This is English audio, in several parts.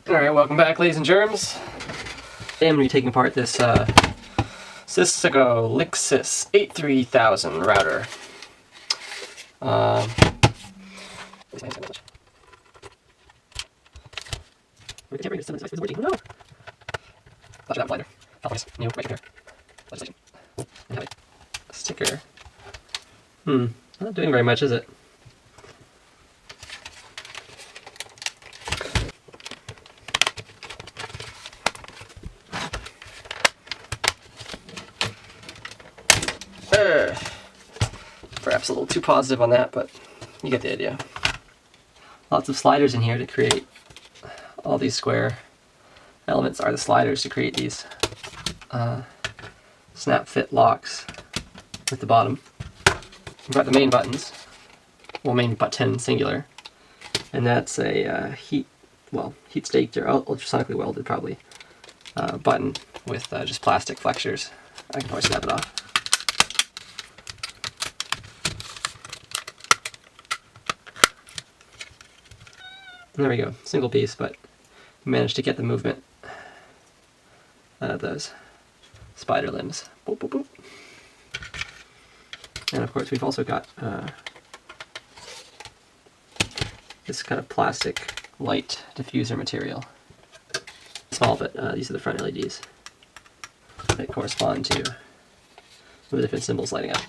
Alright, welcome back, ladies and germs. Today I'm going to be taking apart this Cisco Linksys 83000 router. No. Flash that blinder. California's new right here. Legislation. And have a sticker. Not doing very much, is it? Perhaps a little too positive on that, but you get the idea. Lots of sliders in here to create all these square elements are the sliders to create these snap fit locks at the bottom. We've got the main buttons, well, main button singular, and that's a heat staked or ultrasonically welded probably button with just plastic flexures. I can probably snap it off. There we go, single piece, but we managed to get the movement out of those spider limbs. Boop, boop, boop. And of course we've also got this kind of plastic light diffuser material. Small, but these are the front LEDs that correspond to the different symbols lighting up.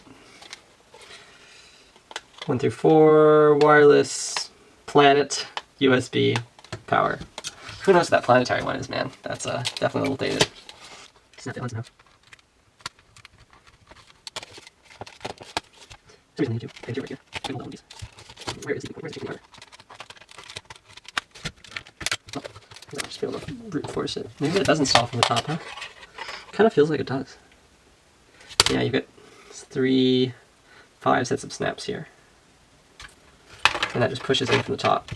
1 through 4, wireless, planet, USB, power. Who knows what that planetary one is, man? That's definitely a little dated. Snap it once enough. For some reason I need to. Right here. Hold on, where is the power? Oh, I'll just be able to brute force it. Maybe it does install from the top, huh? Kind of feels like it does. Yeah, you've got 5 sets of snaps here. And that just pushes in from the top.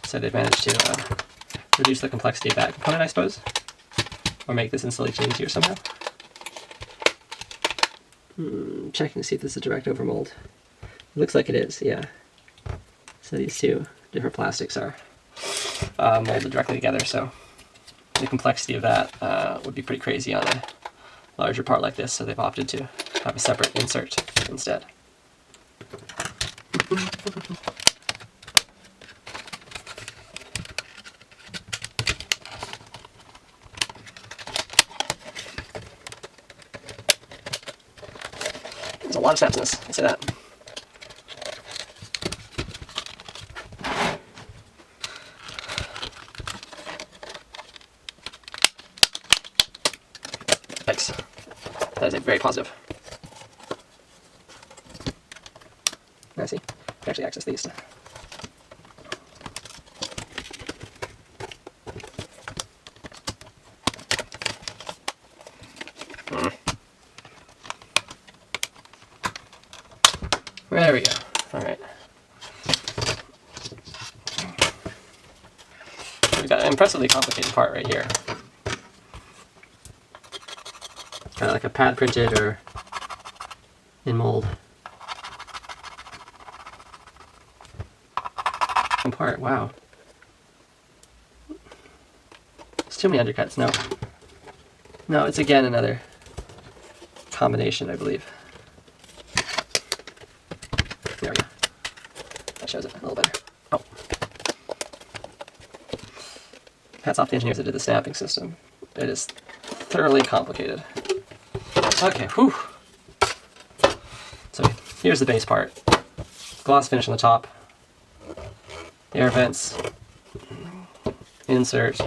So they've managed to reduce the complexity of that component, I suppose, or make this installation easier somehow. Checking to see if this is a direct over mold. It looks like it is, yeah. So these two different plastics are molded directly together, so the complexity of that would be pretty crazy on a larger part like this, so they've opted to have a separate insert instead. There's a lot of snaps in this, I say that. Thanks. That is a very positive. I see. You can actually access these. There we go. Alright. We've got an impressively complicated part right here. Kind of like a pad printed or in mold. Part, wow. There's too many undercuts, no. No, it's again another combination, I believe. There we go. That shows it a little better. Oh. Hats off to the engineers that did the snapping system. It is thoroughly complicated. Okay, whew. So here's the base part. Gloss finish on the top. Air vents. Insert.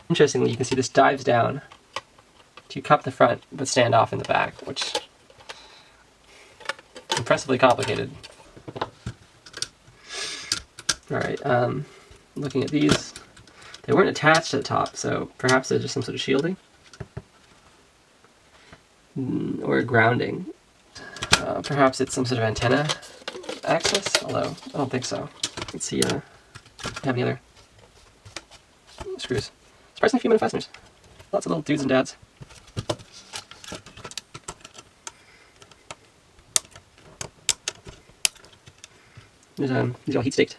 Interestingly, you can see this dives down to cup the front but stand off in the back, which is impressively complicated. Alright, looking at these, they weren't attached to the top, so perhaps they're just some sort of shielding or grounding. Perhaps it's some sort of antenna access, although I don't think so. Let's see, have any other screws. Surprisingly few minute fasteners. Lots of little dudes and dads. These are all heat staked.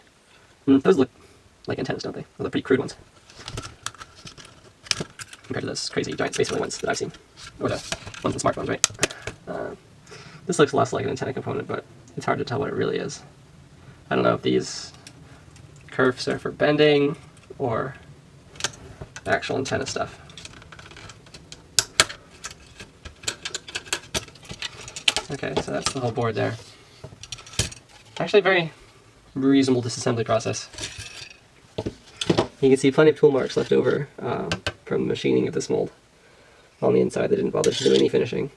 Those look like antennas, don't they? Well, they're pretty crude ones compared to those crazy giant space ones that I've seen, or the ones in smartphones, right? This looks less like an antenna component, but it's hard to tell what it really is. I don't know if these curves are for bending or actual antenna stuff. Okay, so that's the whole board there. Actually, a very reasonable disassembly process. You can see plenty of tool marks left over from the machining of this mold on the inside. They didn't bother to do any finishing.